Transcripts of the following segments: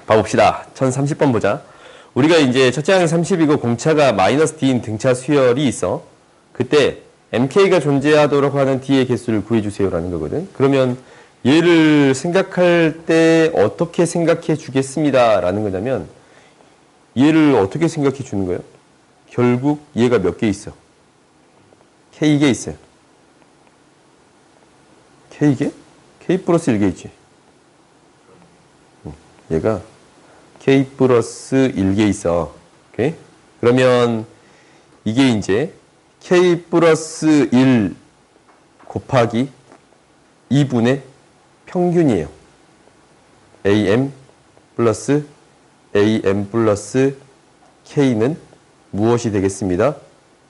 봐봅시다. 1030번 보자. 우리가 이제 첫째 항이 30이고 공차가 마이너스 D인 등차 수열이 있어. 그때 MK가 존재하도록 하는 D의 개수를 구해주세요라는 거거든. 그러면 얘를 생각할 때 어떻게 생각해 주겠습니다 라는 거냐면 얘를 어떻게 생각해 주는 거예요? 결국 얘가 몇 개 있어? K개 있어요. K개? K 플러스 1개 있지. 얘가 K 플러스 1개 있어. 오케이? 그러면 이게 이제 K 플러스 1 곱하기 2분의 평균이에요. AM 플러스 AM 플러스 K는 무엇이 되겠습니다?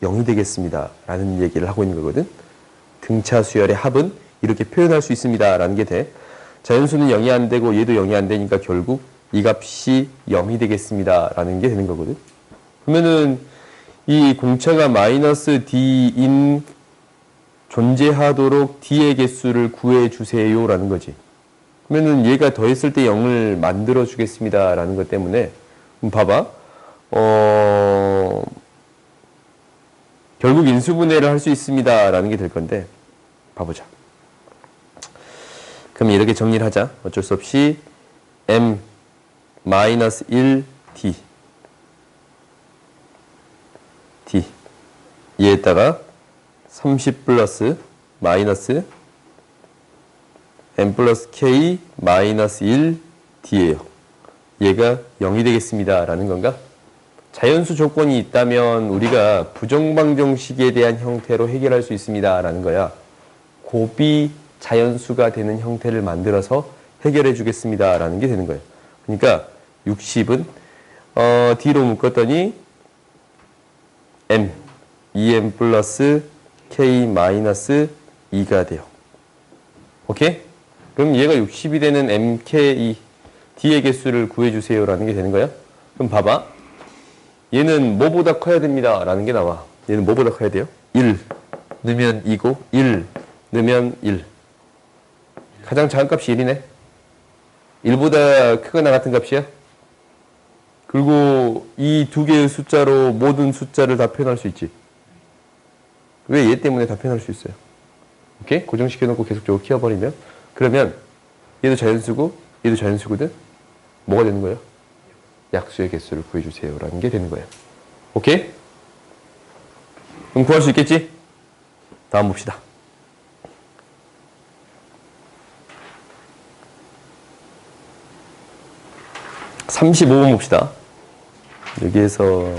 0이 되겠습니다. 라는 얘기를 하고 있는 거거든. 등차 수열의 합은 이렇게 표현할 수 있습니다. 라는 게 돼. 자연수는 0이 안 되고 얘도 0이 안 되니까 결국 이 값이 0이 되겠습니다. 라는 게 되는 거거든. 그러면은 이 공차가 마이너스 D인 존재하도록 D의 개수를 구해주세요. 라는 거지. 그러면은 얘가 더했을 때 0을 만들어 주겠습니다. 라는 것 때문에 봐봐. 결국 인수분해를 할 수 있습니다. 라는 게 될 건데 봐보자. 그럼 이렇게 정리를 하자. 어쩔 수 없이 M 마이너스 1 D 얘에다가 30 플러스 마이너스 M 플러스 K 마이너스 1 D예요. 얘가 0이 되겠습니다. 라는 건가? 자연수 조건이 있다면 우리가 부정방정식에 대한 형태로 해결할 수 있습니다. 라는 거야. 곱이 자연수가 되는 형태를 만들어서 해결해 주겠습니다. 라는 게 되는 거예요. 그러니까 60은 D로 묶었더니 M, 2M 플러스 K 마이너스 2가 돼요. 오케이? 그럼 얘가 60이 되는 MK, D의 개수를 구해주세요. 라는 게 되는 거야. 그럼 봐봐. 얘는 뭐보다 커야 됩니다. 라는 게 나와. 얘는 뭐보다 커야 돼요? 1 넣으면 2고 1 넣으면 1. 가장 작은 값이 1이네. 1보다 크거나 같은 값이야. 그리고 이 두 개의 숫자로 모든 숫자를 다 표현할 수 있지. 왜 얘 때문에 다 표현할 수 있어요? 오케이? 고정시켜놓고 계속적으로 키워버리면 그러면 얘도 자연수고 얘도 자연수거든? 뭐가 되는 거예요? 약수의 개수를 구해주세요. 라는 게 되는 거예요. 오케이? 그럼 구할 수 있겠지? 다음 봅시다. (35번) 봅시다. 여기에서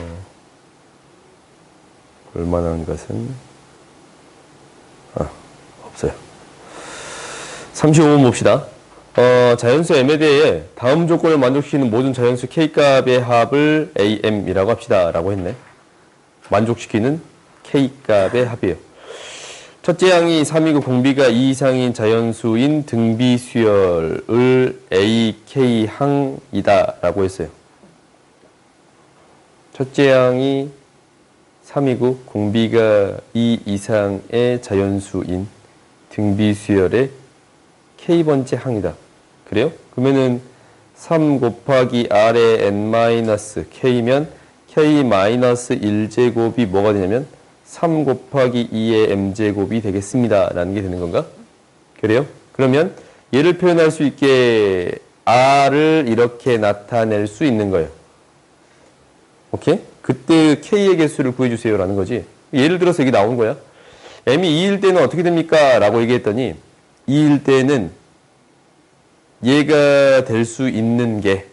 볼만한 것은 없어요. 35번 봅시다. 자연수 M에 대해 다음 조건을 만족시키는 모든 자연수 K값의 합을 AM이라고 합시다. 라고 했네. 만족시키는 K값의 합이에요. 첫째 항이 3이고 공비가 2 이상인 자연수인 등비수열을 AK항이다. 라고 했어요. 첫째 항이 3이고 공비가 2 이상의 자연수인 등비수열의 K번째 항이다. 그래요? 그러면은 3 곱하기 R의 N-K면 K-1제곱이 뭐가 되냐면 3 곱하기 2의 M제곱이 되겠습니다. 라는 게 되는 건가? 그래요? 그러면 얘를 표현할 수 있게 R을 이렇게 나타낼 수 있는 거예요. 오케이? 그때 K의 개수를 구해주세요. 라는 거지. 예를 들어서 이게 나온 거야. M이 2일 때는 어떻게 됩니까? 라고 얘기했더니 2일 때는 얘가 될 수 있는 게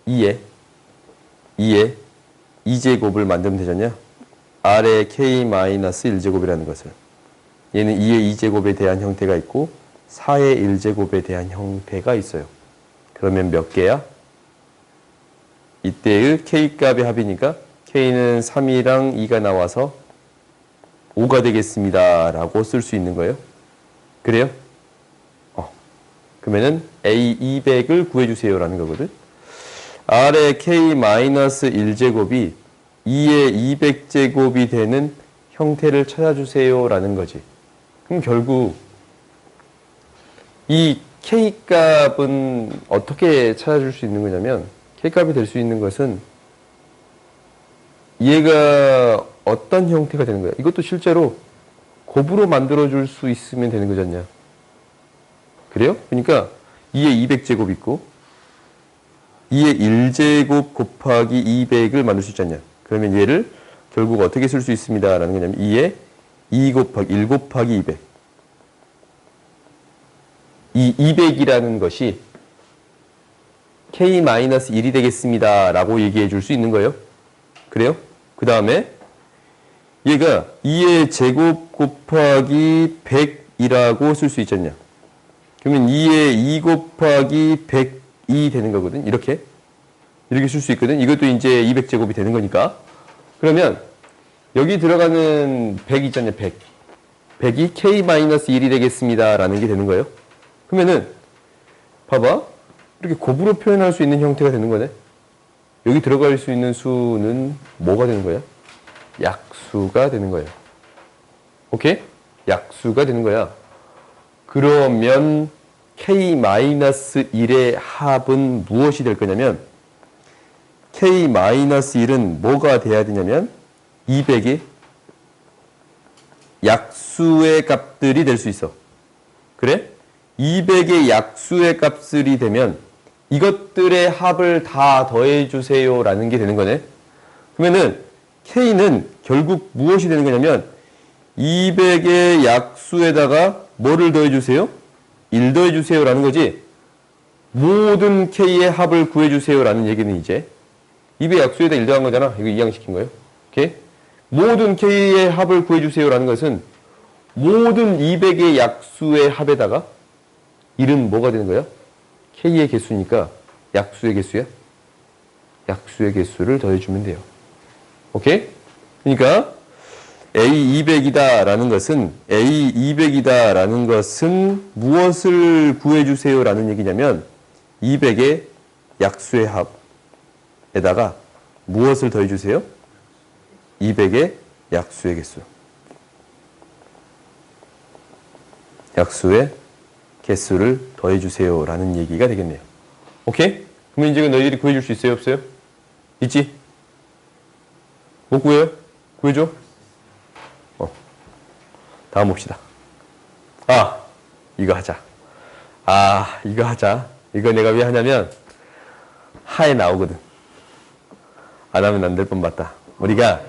2의 2제곱을 만들면 되잖냐? R의 K-1제곱이라는 것을. 얘는 2의 2제곱에 대한 형태가 있고 4의 1제곱에 대한 형태가 있어요. 그러면 몇 개야? 이때의 K값의 합이니까 K는 3이랑 2가 나와서 5가 되겠습니다. 라고 쓸 수 있는 거예요. 그래요? 그러면은 A200을 구해주세요. 라는 거거든. R의 K-1제곱이 2의 200제곱이 되는 형태를 찾아주세요. 라는 거지. 그럼 결국 이 K값은 어떻게 찾아줄 수 있는 거냐면 K값이 될 수 있는 것은 얘가 어떤 형태가 되는 거야. 이것도 실제로 곱으로 만들어줄 수 있으면 되는 거지 않냐. 그래요? 그러니까 2의 200제곱 있고 2의 1제곱 곱하기 200을 만들 수 있지 않냐. 그러면 얘를 결국 어떻게 쓸 수 있습니다. 라는 거냐면 2의 2 곱하기 1 곱하기 200. 이 200이라는 것이 K-1이 되겠습니다. 라고 얘기해 줄 수 있는 거예요. 그래요? 그 다음에 얘가 2의 제곱 곱하기 100이라고 쓸 수 있지 않냐. 그러면 2의 2 곱하기 100이 되는 거거든. 이렇게 쓸 수 있거든. 이것도 이제 200제곱이 되는 거니까. 그러면 여기 들어가는 100 있잖냐. 100. 100이 K-1이 되겠습니다. 라는 게 되는 거예요. 그러면은 봐봐. 이렇게 곱으로 표현할 수 있는 형태가 되는 거네. 여기 들어갈 수 있는 수는 뭐가 되는 거야? 약수가 되는 거예요. 오케이? 약수가 되는 거야. 그러면 K-1의 합은 무엇이 될 거냐면 K-1은 뭐가 돼야 되냐면 200이 약수의 값들이 될 수 있어. 그래? 200의 약수의 값들이 되면 이것들의 합을 다 더해주세요 라는 게 되는 거네. 그러면은 K는 결국 무엇이 되는 거냐면 200의 약수에다가 뭐를 더해주세요? 1 더해주세요 라는 거지. 모든 K의 합을 구해주세요 라는 얘기는 이제 200 약수에다 1 더한 거잖아. 이거 이항시킨 거예요. 오케이? 모든 K의 합을 구해주세요 라는 것은 모든 200의 약수의 합에다가 1은 뭐가 되는 거야? K의 개수니까 약수의 개수야? 약수의 개수를 더해주면 돼요. 오케이? 그러니까 A200이다 라는 것은 A200이다 라는 것은 무엇을 구해주세요 라는 얘기냐면 200의 약수의 합에다가 무엇을 더해주세요? 200의 약수의 개수. 약수의 개수를 더해주세요 라는 얘기가 되겠네요. 오케이? 그러면 이제 너희들이 구해줄 수 있어요? 없어요? 있지? 못 구해요? 구해줘? 다음 봅시다. 이거 하자. 이거 하자. 이거 내가 왜 하냐면 하에 나오거든. 안 하면 안 될 뻔 봤다. 우리가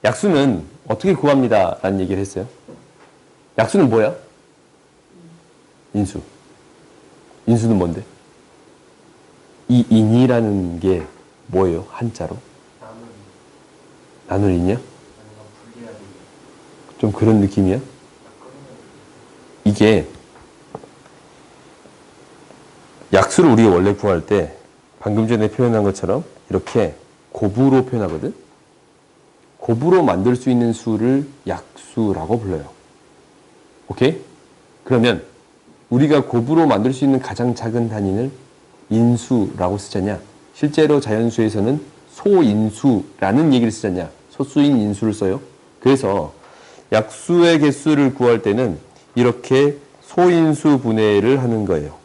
약수는 어떻게 구합니다 라는 얘기를 했어요. 약수는 뭐야? 인수. 인수는 뭔데? 이 인이라는 게 뭐예요? 한자로? 나눌 인이야? 좀 그런 느낌이야? 이게 약수를 우리가 원래 구할 때 방금 전에 표현한 것처럼 이렇게 곱으로 표현하거든? 곱으로 만들 수 있는 수를 약수라고 불러요. 오케이? 그러면 우리가 곱으로 만들 수 있는 가장 작은 단위를 인수라고 쓰잖냐? 실제로 자연수에서는 소인수라는 얘기를 쓰잖냐? 소수인 인수를 써요. 그래서 약수의 개수를 구할 때는 이렇게 소인수 분해를 하는 거예요.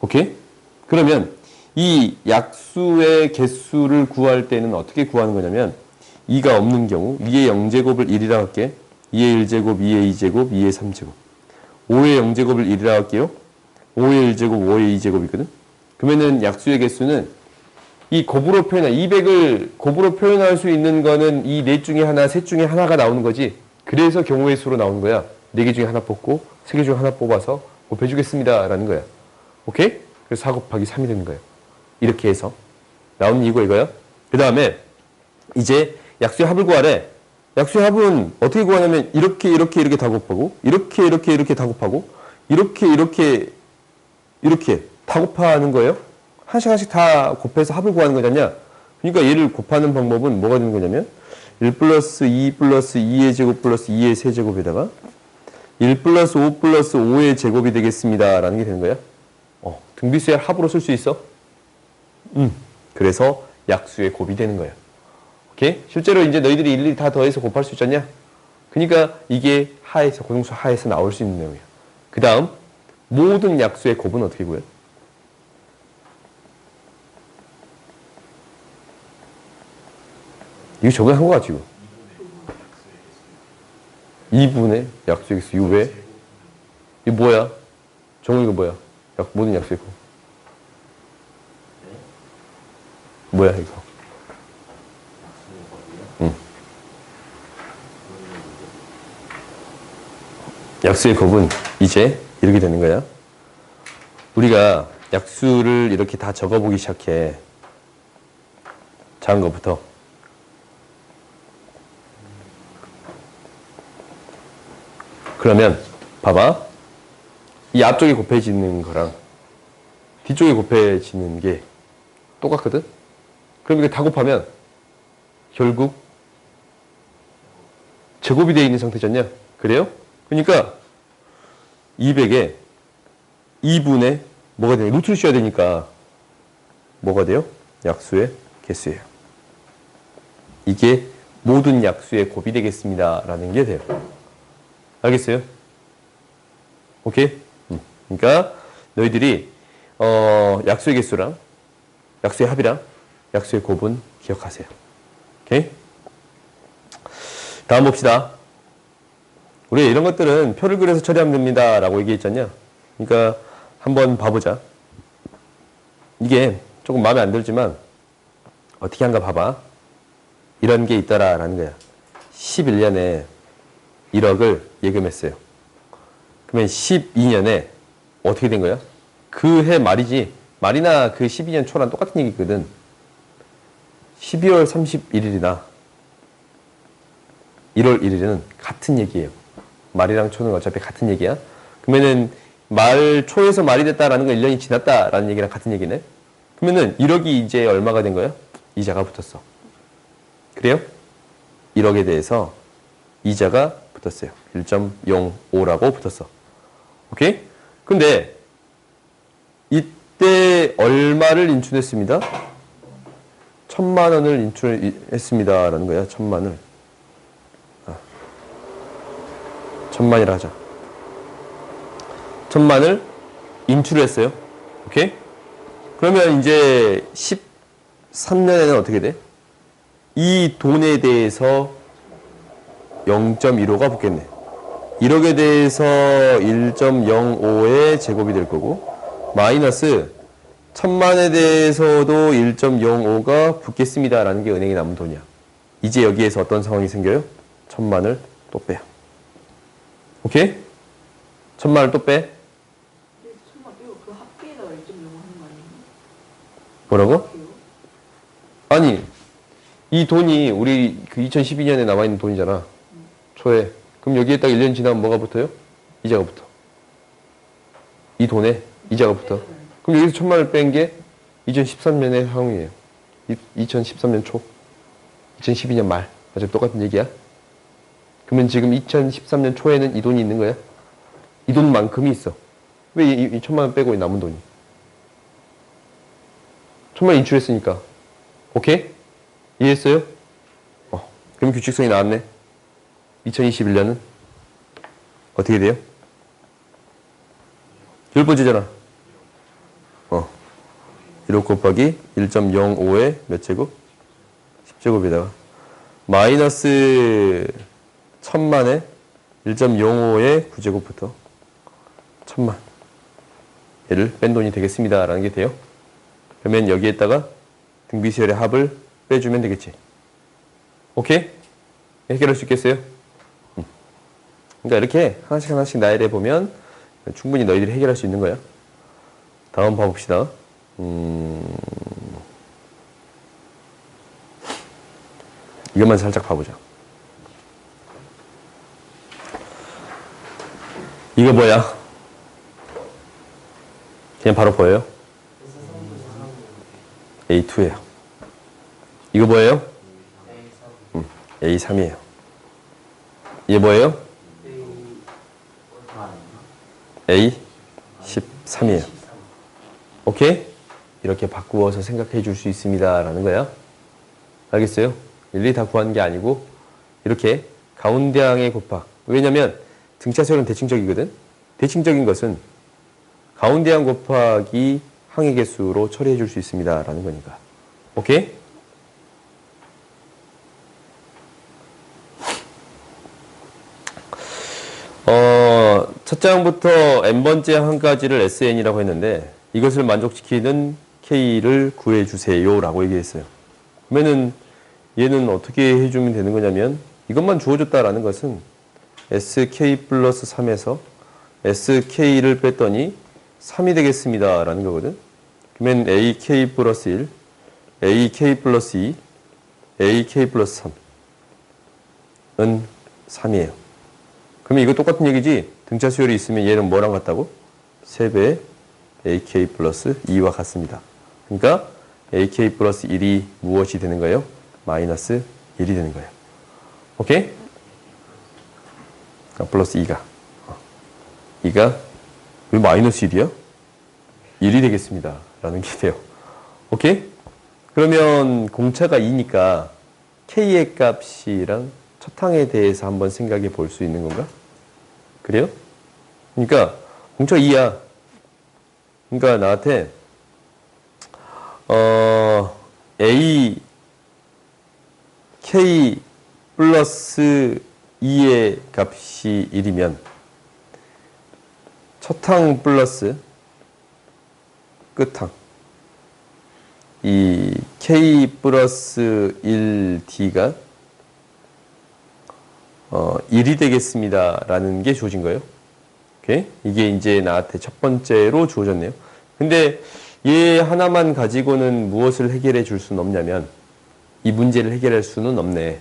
오케이? 그러면 이 약수의 개수를 구할 때는 어떻게 구하는 거냐면 2가 없는 경우 2의 0제곱을 1이라고 할게. 2의 1제곱, 2의 2제곱, 2의 3제곱. 5의 0제곱을 1이라고 할게요. 5의 1제곱, 5의 2제곱이거든. 그러면은 약수의 개수는 이 곱으로 표현한 200을 곱으로 표현할 수 있는 거는 이 넷 중에 하나, 셋 중에 하나가 나오는 거지. 그래서 경우의 수로 나오는 거야. 4개 중에 하나 뽑고 3개 중에 하나 뽑아서 곱해주겠습니다 라는 거야. 오케이? 그래서 4 곱하기 3이 되는 거예요. 이렇게 해서 나오는 이유가 이거야. 그 다음에 이제 약수의 합을 구하래. 약수의 합은 어떻게 구하냐면 이렇게 다 곱하고 이렇게 다 곱하고 이렇게 다 곱하는 거예요. 하나씩 다 곱해서 합을 구하는 거잖냐. 그러니까 얘를 곱하는 방법은 뭐가 되는 거냐면 1 플러스 2 플러스 2의 제곱 플러스 2의 세제곱에다가 1 플러스 5 플러스 5의 제곱이 되겠습니다 라는 게 되는 거야. 등비수의 합으로 쓸 수 있어? 그래서 약수의 곱이 되는 거야. 오케이? 실제로 이제 너희들이 일일이 다 더해서 곱할 수 있잖냐? 그러니까 이게 하에서, 고정수 하에서 나올 수 있는 내용이야. 그 다음, 모든 약수의 곱은 어떻게 구해요? 이거 적용한 거 같지, 이거? 2분의 약수의 개수. 이거 왜? 이거 뭐야? 정우 이거 뭐야? 모든 약수의 곱. 뭐야, 이거? 응. 약수의 곱은 이제 이렇게 되는 거야. 우리가 약수를 이렇게 다 적어보기 시작해. 작은 것부터. 그러면 봐봐. 이 앞쪽에 곱해지는 거랑 뒤쪽에 곱해지는 게 똑같거든? 그럼 이게 다 곱하면 결국 제곱이 되어 있는 상태잖냐? 그래요? 그러니까 200에 2분의 뭐가 돼요? 루트를 씌워야 되니까 뭐가 돼요? 약수의 개수예요. 이게 모든 약수의 곱이 되겠습니다. 라는 게 돼요. 알겠어요? 오케이? 그러니까 너희들이 약수의 개수랑 약수의 합이랑 약수의 곱은 기억하세요. 오케이? 다음 봅시다. 우리 이런 것들은 표를 그려서 처리하면 됩니다. 라고 얘기했잖냐? 그러니까 한번 봐보자. 이게 조금 마음에 안 들지만 어떻게 한가 봐봐. 이런 게 있더라 라는 거야. 11년에 1억을 예금했어요. 그러면 12년에 어떻게 된 거야? 그 해 말이지. 말이나 그 12년 초랑 똑같은 얘기거든. 12월 31일이나 1월 1일은 같은 얘기예요. 말이랑 초는 어차피 같은 얘기야. 그러면은 말 초에서 말이 됐다라는 건 1년이 지났다라는 얘기랑 같은 얘기네. 그러면은 1억이 이제 얼마가 된 거야? 이자가 붙었어. 그래요? 1억에 대해서 이자가 붙었어요. 1.05라고 붙었어. 오케이? 근데 이때 얼마를 인출했습니다? 1,000만 원을 인출했습니다. 라는 거야. 1,000만 원. 1,000만이라 하자. 1,000만을 인출했어요. 오케이? 그러면 이제 13년에는 어떻게 돼? 이 돈에 대해서 0.15가 붙겠네. 1억에 대해서 1.05의 제곱이 될 거고, 마이너스 1,000만에 대해서도 1.05가 붙겠습니다. 라는 게 은행에 남은 돈이야. 이제 여기에서 어떤 상황이 생겨요? 1,000만을 또 빼요. 오케이? 1,000만을 또 빼. 그 합계에다가 1.0 하는 거 아니에요? 뭐라고? 아니, 이 돈이 우리 그 2012년에 남아있는 돈이잖아. 초에. 그럼 여기에 딱 1년 지나면 뭐가 붙어요? 이자가 붙어. 이 돈에 이자가 붙어. 그럼 여기서 1,000만을 뺀 게 2013년의 상황이에요. 2013년 초. 2012년 말. 어차피 똑같은 얘기야. 그러면 지금 2013년 초에는 이 돈이 있는 거야? 이 돈만큼이 있어. 왜 이 1,000만 원 빼고 남은 돈이? 1,000만 원 인출했으니까. 오케이? 이해했어요? 그럼 규칙성이 나왔네. 2021년은 어떻게 돼요? 10번째잖아. 1억 곱하기 1.05의 몇 제곱? 10제곱에다가 마이너스 1,000만에 1.05의 9제곱부터 1,000만 얘를 뺀 돈이 되겠습니다. 라는 게 돼요. 그러면 여기에다가 등비수열의 합을 빼주면 되겠지. 오케이? 해결할 수 있겠어요? 그러니까 이렇게 하나씩 하나씩 나열해 보면 충분히 너희들이 해결할 수 있는 거야. 다음 봐봅시다. 이것만 살짝 봐보자. 이거 뭐야? 그냥 바로 보여요? A2예요. 이거 뭐예요? A3이에요. 이게 뭐예요? A13이에요. 오케이? 이렇게 바꾸어서 생각해 줄 수 있습니다. 라는 거야. 알겠어요? 일일이 다 구하는 게 아니고 이렇게 가운데 항의 곱합. 왜냐면 등차수열은 대칭적이거든. 대칭적인 것은 가운데항 곱하기 항의 개수로 처리해 줄 수 있습니다. 라는 거니까. 오케이? 첫 장부터 n번째 항까지를 SN이라고 했는데 이것을 만족시키는 K를 구해주세요. 라고 얘기했어요. 그러면은 얘는 어떻게 해주면 되는 거냐면 이것만 주어졌다라는 것은 SK 플러스 3에서 SK를 뺐더니 3이 되겠습니다. 라는 거거든. 그러면 AK 플러스 1, AK 플러스 2, AK 플러스 3은 3이에요. 그러면 이거 똑같은 얘기지? 등차 수열이 있으면 얘는 뭐랑 같다고? 3배 AK 플러스 2와 같습니다. 그러니까 AK 플러스 1이 무엇이 되는 거예요? 마이너스 1이 되는 거예요. 오케이? 플러스 2가. 2가 왜 마이너스 1이야? 1이 되겠습니다. 라는 게 돼요. 오케이? 그러면 공차가 2니까 K의 값이랑 첫 항에 대해서 한번 생각해 볼 수 있는 건가? 그래요? 그러니까 공차가 2야. 그러니까 나한테 A K 플러스 2의 값이 1이면 첫항 플러스 끝항 이 K 플러스 1D가 1이 되겠습니다. 라는 게 주어진 거예요. 오케이? 이게 이제 나한테 첫 번째로 주어졌네요. 근데 얘 하나만 가지고는 무엇을 해결해 줄 수는 없냐면 이 문제를 해결할 수는 없네.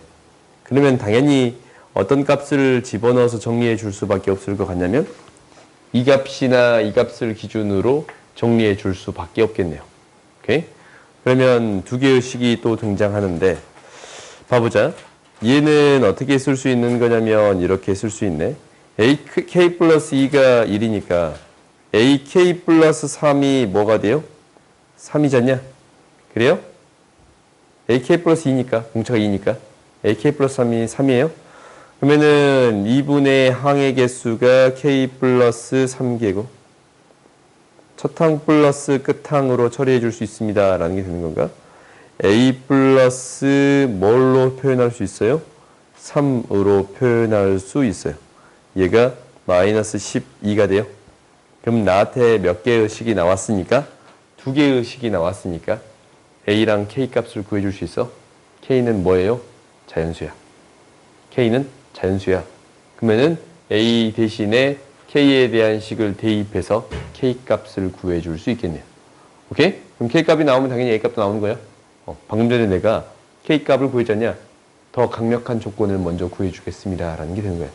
그러면 당연히 어떤 값을 집어넣어서 정리해 줄 수밖에 없을 것 같냐면 이 값이나 이 값을 기준으로 정리해 줄 수밖에 없겠네요. 오케이? 그러면 두 개의 식이 또 등장하는데 봐보자. 얘는 어떻게 쓸 수 있는 거냐면 이렇게 쓸 수 있네. AK 플러스 2가 1이니까 AK 플러스 3이 뭐가 돼요? 3이잖냐? 그래요? AK 플러스 2니까 공차가 2니까 AK 플러스 3이 3이에요? 그러면은 2분의 항의 개수가 K 플러스 3개고 첫항 플러스 끝항으로 처리해 줄 수 있습니다. 라는 게 되는 건가? A 플러스 뭘로 표현할 수 있어요? 3으로 표현할 수 있어요. 얘가 마이너스 12가 돼요. 그럼 나한테 몇 개의 식이 나왔으니까? 두 개의 식이 나왔으니까 A랑 K 값을 구해줄 수 있어? K는 뭐예요? 자연수야. K는 자연수야. 그러면은 A 대신에 K에 대한 식을 대입해서 K 값을 구해줄 수 있겠네요. 오케이? 그럼 K 값이 나오면 당연히 A 값도 나오는 거야. 방금 전에 내가 K 값을 구했잖냐? 더 강력한 조건을 먼저 구해주겠습니다. 라는 게 되는 거야.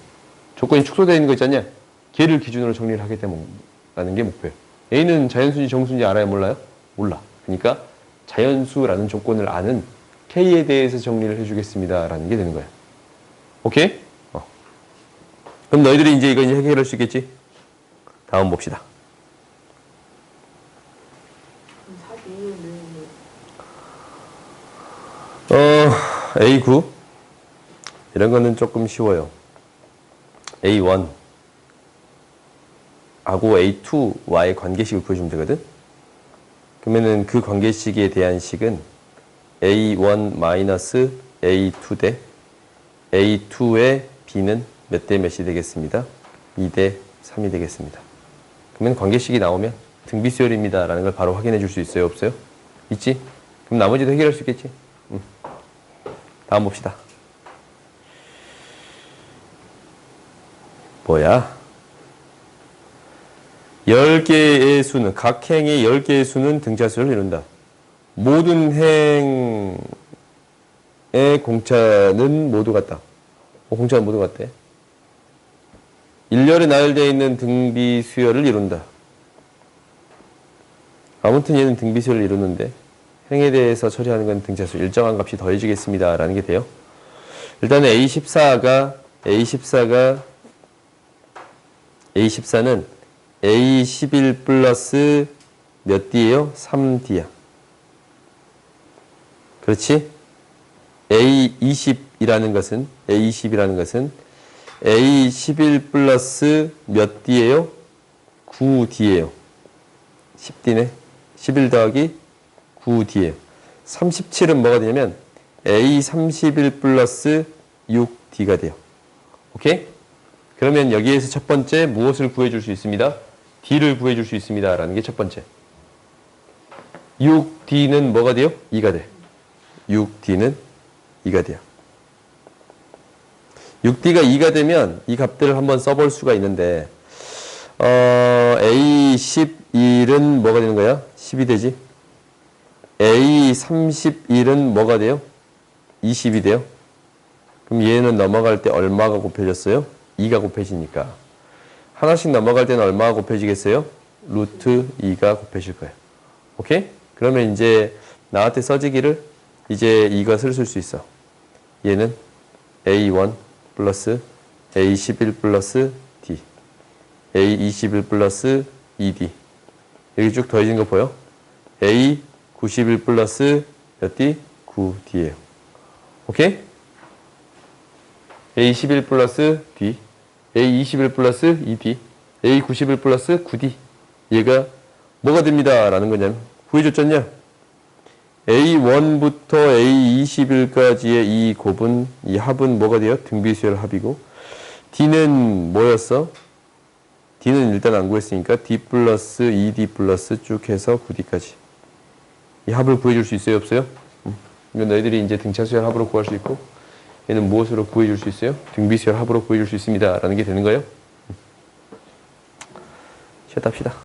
조건이 축소되어 있는 거 있잖냐? 걔를 기준으로 정리를 하게 되라는 게 목표예요. A는 자연수인지 정수인지 알아요? 몰라요? 몰라. 그러니까 자연수라는 조건을 아는 K에 대해서 정리를 해주겠습니다. 라는 게 되는 거야. 오케이? 그럼 너희들이 이제 이거 해결할 수 있겠지? 다음 봅시다. A9 이런 거는 조금 쉬워요. A1 하고 A2와의 관계식을 구해주면 되거든. 그러면은 그 관계식에 대한 식은 A1 마이너스 A2 대 A2의 B는 몇 대 몇이 되겠습니다? 2대 3이 되겠습니다. 그러면 관계식이 나오면 등비수열입니다. 라는 걸 바로 확인해 줄 수 있어요? 없어요? 있지? 그럼 나머지도 해결할 수 있겠지? 다음 봅시다. 뭐야? 10개의 수는, 각 행의 10개의 수는 등차수를 이룬다. 모든 행의 공차는 모두 같다. 공차는 모두 같대. 일렬에 나열되어 있는 등비수열을 이룬다. 아무튼 얘는 등비수열을 이루는데 행에 대해서 처리하는 건 등차수 일정한 값이 더해지겠습니다. 라는 게 돼요. 일단은 A14는 A11 플러스 몇 D예요? 3D야. 그렇지? A20이라는 것은 A11 플러스 몇 D예요? 9D예요. 10D네. 11 더하기 9D예요. 37은 뭐가 되냐면 A31 플러스 6D가 돼요. 오케이? 그러면 여기에서 첫 번째 무엇을 구해줄 수 있습니다? D를 구해줄 수 있습니다. 라는 게 첫 번째. 6D는 뭐가 돼요? 2가 돼. 6D는 2가 돼요. 6D가 2가 되면 이 값들을 한번 써볼 수가 있는데 A11은 뭐가 되는 거야? 10이 되지. A31은 뭐가 돼요? 20이 돼요. 그럼 얘는 넘어갈 때 얼마가 곱해졌어요? 2가 곱해지니까. 하나씩 넘어갈 때는 얼마가 곱해지겠어요? 루트 2가 곱해질 거예요. 오케이? 그러면 이제 나한테 써지기를 이제 이것을 쓸 수 있어. 얘는 A1 플러스 A11 플러스 D, A21 플러스 2D. 여기 쭉 더해진 거 보여? A91 플러스 몇 D? 9D예요. 오케이? A11 플러스 D, A21 플러스 2D, A91 플러스 9D. 얘가 뭐가 됩니다. 라는 거냐면 구해줬잖냐? A1부터 A21까지의 이 곱은, 이 합은 뭐가 돼요? 등비수열 합이고, D는 뭐였어? D는 일단 안 구했으니까 D 플러스 2D 플러스 쭉 해서 9D까지. 이 합을 구해줄 수 있어요? 없어요? 이건 너희들이 이제 등차수열 합으로 구할 수 있고, 얘는 무엇으로 구해줄 수 있어요? 등비수열 합으로 구해줄 수 있습니다. 라는 게 되는 거예요. 쉬었다 합시다.